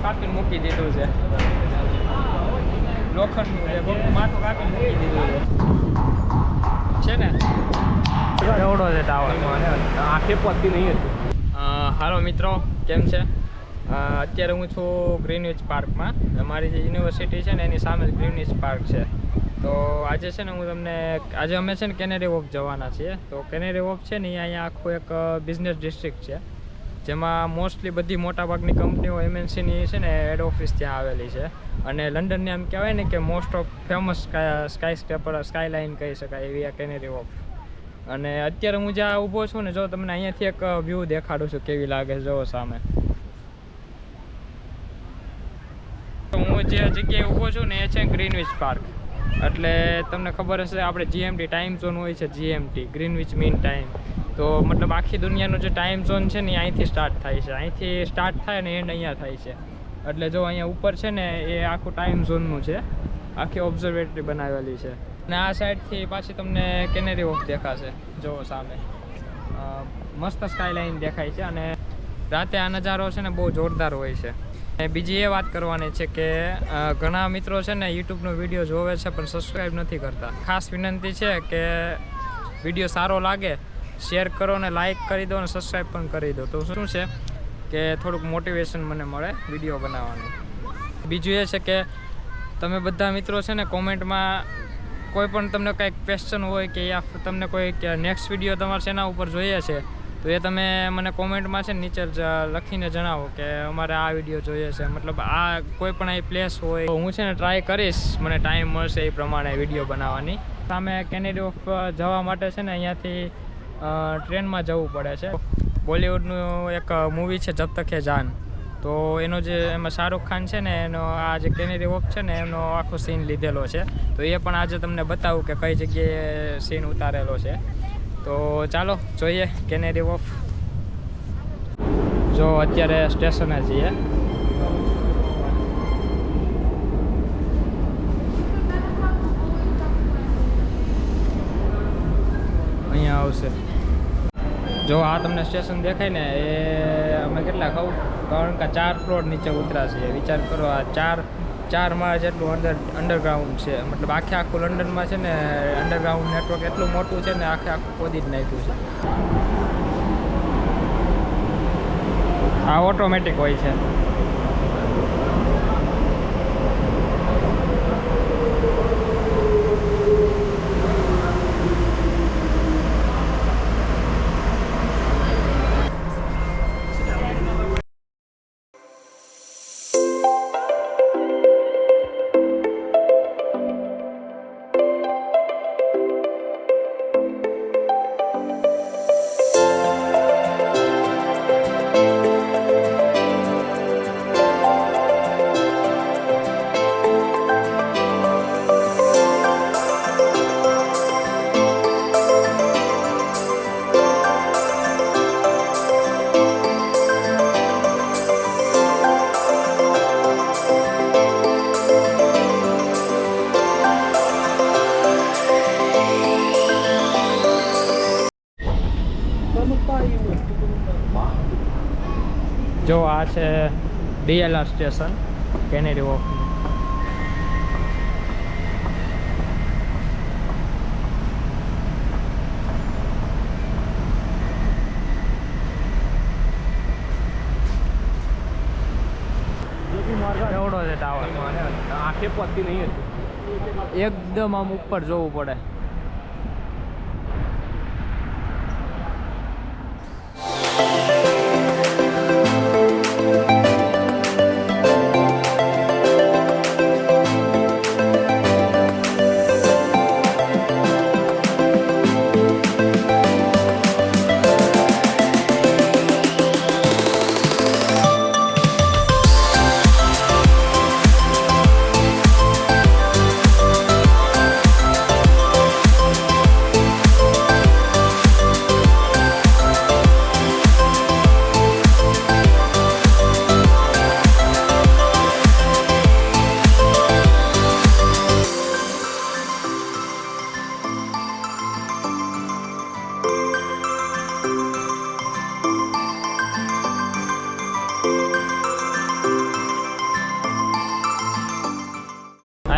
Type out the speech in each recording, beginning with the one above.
કાપીને મૂકી દીધું છે, લોખંડનું છે, માથું કાપીને મૂકી દીધું છે ને એવડો છે ટાવર, આંખે પહોંચતી નહીં હતી. હાલો મિત્રો, કેમ છે? અત્યારે હું છું ગ્રીનવિચ પાર્કમાં. અમારી જે યુનિવર્સિટી છે ને એની સામે જ ગ્રીનવિચ પાર્ક છે. તો આજે છે ને આજે અમે છે ને કેનેરી વોફ જવાના છીએ. તો કેનેરી વોફ છે ને એ અહીંયા આખું એક બિઝનેસ ડિસ્ટ્રિક્ટ છે, જેમાં મોસ્ટલી બધી મોટાભાગની કંપનીઓ એમએનસીની છે ને હેડ ઓફિસ ત્યાં આવેલી છે. અને લંડનને આમ કહેવાય ને કે most of famous skyscraper skyline કહી શકાય એવી આ કેનેરી વોફ. અને અત્યારે હું જ્યાં ઊભો છું ને, જો તમને અહીંયાથી એક વ્યૂ દેખાડું છું કેવી લાગે છે. જો સામે હું જે જગ્યાએ ઊભો છું ને એ છે ગ્રીનવિચ પાર્ક. એટલે તમને ખબર હશે આપણે જીએમટી ટાઈમ ઝોન હોય છે, જીએમટી ગ્રીનવિચ મીન ટાઈમ. તો મતલબ આખી દુનિયાનો જે ટાઈમ ઝોન છે ને અહીંથી સ્ટાર્ટ થાય છે, અહીંથી સ્ટાર્ટ થાય ને એન્ડ અહીંયા થાય છે. એટલે જો અહીંયા ઉપર છે ને એ આખું ટાઈમ ઝોનનું છે, આખી ઓબ્ઝર્વેટરી બનાવેલી છે. અને આ સાઈડથી પાછી તમને કેનેરી વોફ દેખાશે. જો સામે મસ્ત સ્કાયલાઇન દેખાય છે. અને રાતે આ નજારો છે ને બહુ જોરદાર હોય છે. અને બીજી એ વાત કરવાની છે કે ઘણા મિત્રો છે ને યુટ્યુબનો વિડીયો જોવે છે પણ સબસ્ક્રાઈબ નથી કરતા. ખાસ વિનંતી છે કે વિડીયો સારો લાગે શેર કરો ને લાઇક કરી દો અને સબસ્ક્રાઈબ પણ કરી દો. તો શું છે કે થોડુંક મોટિવેશન મને મળે વિડીયો બનાવવાનું. બીજું એ છે કે તમે બધા મિત્રો છે ને કોમેન્ટમાં કોઈ પણ તમને કંઈક ક્વેશ્ચન હોય કે યા તમને કોઈ નેક્સ્ટ વિડીયો તમારે શેના ઉપર જોઈએ છે તો એ તમે મને કોમેન્ટમાં છે ને નીચે લખીને જણાવો કે અમારે આ વિડીયો જોઈએ છે. મતલબ આ કોઈ પણ આ પ્લેસ હોય તો હું છે ને ટ્રાય કરીશ, મને ટાઈમ મળશે એ પ્રમાણે વિડીયો બનાવવાની. સામે કેનેરી વોફ જવા માટે છે ને અહીંયાથી ટ્રેનમાં જવું પડે છે. બોલિવૂડનું એક મૂવી છે જબ તક હે જાન, તો એનો જે એમાં શાહરુખ ખાન છે ને એનો આ જે કેનેરી વોફ છે ને એનો આખો સીન લીધેલો છે. તો એ પણ આજે તમને બતાવું કે કઈ જગ્યાએ સીન ઉતારેલો છે. તો ચાલો જોઈએ કેનેરી વોફ. જો અત્યારે સ્ટેશને છીએ. અહીંયા આવશે. જો આ તમને સ્ટેશન દેખાય ને એ અમે કેટલા કહું 3 કે 4 ફ્લોર નીચે ઉતરા છીએ. વિચાર કરો, આ ચાર માળ જેટલું અંડરગ્રાઉન્ડ છે. મતલબ આખું લંડનમાં છે ને અંડરગ્રાઉન્ડ નેટવર્ક એટલું મોટું છે ને આખું ખોદી જ નાખ્યું છે. આ ઓટોમેટિક હોય છે. જો આ છે ડીએલઆર સ્ટેશન કેનેરી વોફનું. એવડો છે ટાવર, આંખે પહોંચતી નહીં હતી. એકદમ આમ ઉપર જોવું પડે.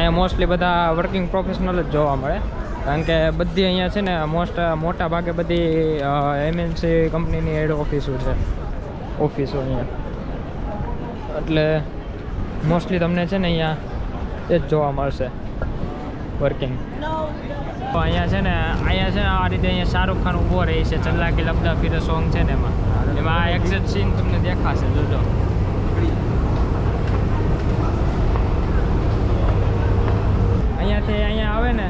અહીંયા મોસ્ટલી બધા વર્કિંગ પ્રોફેશનલ જ જોવા મળે, કારણ કે બધી અહીંયા છે ને મોટા ભાગે બધી એમએનસી કંપનીની હેડ ઓફિસો છે અહીંયા, એટલે મોસ્ટલી તમને છે ને અહીંયા એ જ જોવા મળશે વર્કિંગ. અહીંયા છે ને આ રીતે અહીંયા શાહરુખ ખાન ઊભો રહે છે, ચલ્લા કે લબડા ફિરે સોંગ છે ને એમાં આ એક્ઝેક્ટ સીન તમને દેખાશે, જોજો. અહીંયાથી અહીંયા આવે ને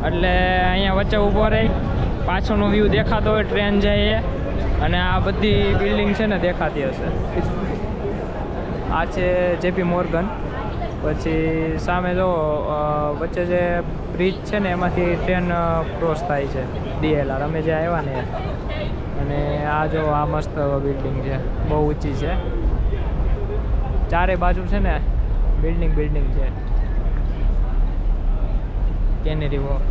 એટલે અહીંયા વચ્ચે ઊભો રહી, પાછળનો વ્યૂ દેખાતો હોય, ટ્રેન જાય અને આ બધી બિલ્ડિંગ છે ને દેખાતી હશે. આ છે જેપી મોર્ગન. પછી સામે જો વચ્ચે જે બ્રિજ છે ને એમાંથી ટ્રેન ક્રોસ થાય છે, DLR અમે જે આવ્યા ને. અને આ જો આ મસ્ત બિલ્ડિંગ છે, બહુ ઊંચી છે, ચારે બાજુ છે ને બિલ્ડિંગ છે. Canary Whorf.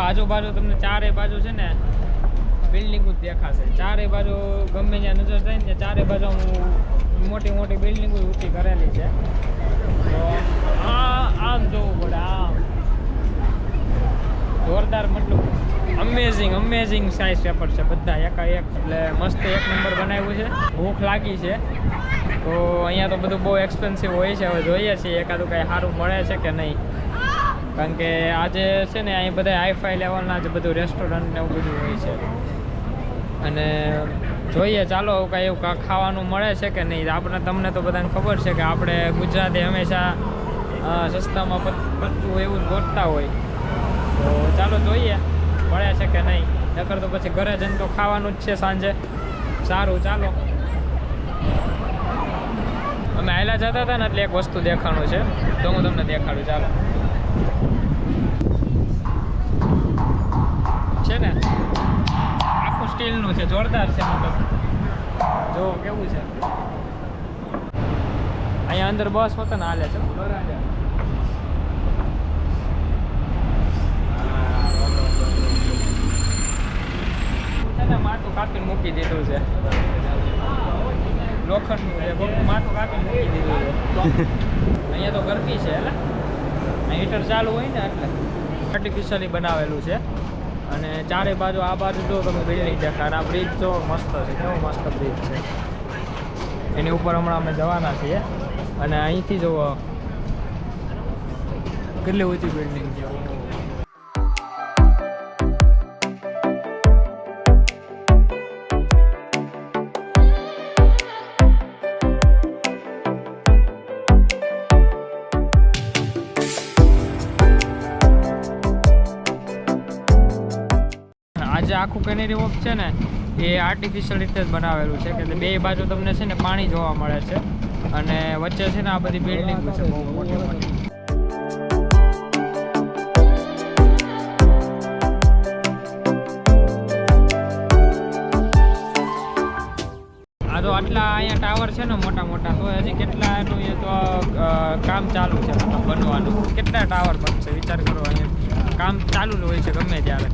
આજુબાજુ તમને ચારે બાજુ છે ને બિલ્ડિંગો જ દેખાશે, ચારે બાજુ ગમે ત્યાં નજર થાય ને ચારે બાજુ મોટી બિલ્ડિંગો ઊંચી કરેલી છે. તો આમ જોવું પડે, આમ જોરદાર, મતલબ અમેઝિંગ સ્કાયસ્ક્રેપર છે બધા એકાએક, એટલે મસ્ત એક નંબર બનાવ્યું છે. ભૂખ લાગી છે તો અહીંયા તો બધું બહુ એક્સપેન્સિવ હોય છે, હવે જોઈએ છીએ એકાદું કાંઈ સારું મળે છે કે નહીં, કારણ કે આજે છે ને અહીં બધા હાઈફાઈ લેવલના જ બધું રેસ્ટોરન્ટ ને એવું બધું હોય છે. અને જોઈએ ચાલો કાંઈ એવું ખાવાનું મળે છે કે નહીં. તમને તો બધાને ખબર છે કે આપણે ગુજરાતી હંમેશા સસ્તામાં પતતું એવું જ ગોતતા હોય, તો ચાલો જોઈએ મળે છે કે નહીં, નકર તો પછી ઘરે જઈને તો ખાવાનું જ છે સાંજે. સારું ચાલો. અમે આયલા જતા હતા ને એટલે એક વસ્તુ દેખાણું છે, તો હું તમને દેખાડું. ચાલો. છે ને આખું સ્ટીલનું છે, જોરદાર છે, મતલબ જો કેવું છે. અહીંયા અંદર બસ હોતો ને હાલે છે ને, માથું કાપીને મૂકી દીધું છે, લોખંડનું છે, માથું કાપીને મૂકી દીધું છે. અહીંયા તો ગરમી છે, એટલે હીટર ચાલુ હોય ને એટલે આર્ટિફિશિયલી બનાવેલું છે. અને ચારે બાજુ આ બાજુ જો તમે બિલ્ડિંગ દેખાય, આ બ્રિજ જો મસ્ત છે, કેવો મસ્ત બ્રિજ છે. એની ઉપર હમણાં અમે જવાના છીએ અને અહીંથી જો કેટલી ઊંચી બિલ્ડિંગ છે. આજે આખું કેનેરી વોર્ફ છે ને એ આર્ટિફિશિયલ રીતે જ બનાવેલું છે, કે બે બાજુ તમને છે ને પાણી જોવા મળે છે અને વચ્ચે છે ને આ બધી બિલ્ડિંગો છે બહુ મોટી મોટી. આ તો આટલા અહીંયા ટાવર છે ને મોટા તો હજી કેટલા એનું એ તો કામ ચાલુ છે, મતલબ બનવાનું. કેટલા ટાવર બનશે વિચાર કરો, અહીંયા કામ ચાલુ જ હોય છે ગમે ત્યારે.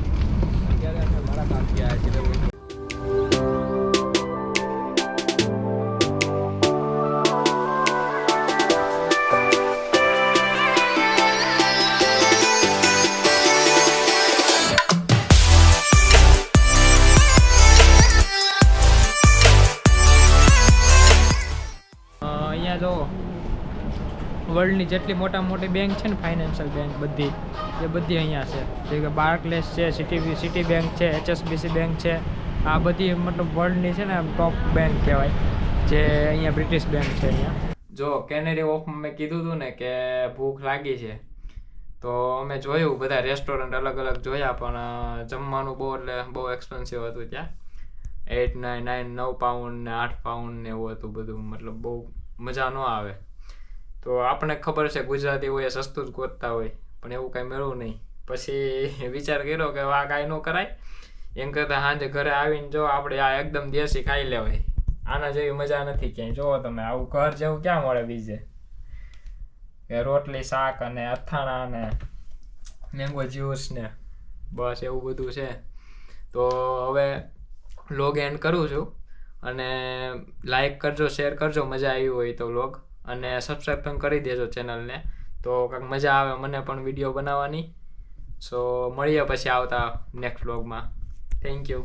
અહીંયા જો વર્લ્ડની જેટલી મોટી બેંક છે ને, ફાઇનાન્શિયલ બેંક બધી અહીંયા છે, જેમ કે બાર્કલેસ છે, સિટી બેંક છે, hsbc બેંક છે. આ બધી મતલબ વર્લ્ડની છે ને ટોપ બેંક કહેવાય, જે અહીંયા બ્રિટિશ બેંક છે અહીંયા. જો કેનેરી વોર્ફમાં મેં કીધું હતું ને કે ભૂખ લાગી છે, તો અમે જોયું બધા રેસ્ટોરન્ટ અલગ અલગ જોયા, પણ જમવાનું બહુ એક્સપેન્સિવ હતું ત્યાં. 9 પાઉન્ડ ને 8 પાઉન્ડ ને એવું હતું બધું, મતલબ બહુ મજા ન આવે. તો આપણને ખબર છે ગુજરાતી હોય સસ્તું જ ગોતતા હોય, પણ એવું કાંઈ મળ્યું નહીં. પછી વિચાર કર્યો કે આ કાંઈ ન કરાય, એમ કરતાં સાંજે ઘરે આવીને જો આપણે આ એકદમ દેશી ખાઈ લેવાય. આના જેવી મજા નથી ક્યાંય. જુઓ તમે, આવું ઘર જેવું ક્યાં મળે બીજે, કે રોટલી શાક અને અથાણા ને મેંગો જ્યુસ ને બસ એવું બધું છે. તો હવે વ્લોગ એન્ડ કરું છું, અને લાઈક કરજો, શેર કરજો મજા આવી હોય તો વ્લોગ, અને સબસ્ક્રાઈબ પણ કરી દેજો ચેનલને, તો કાંઈક મજા આવે મને પણ વિડીયો બનાવવાની. સો મળીએ પછી આવતા નેક્સ્ટ વ્લોગમાં. Thank you.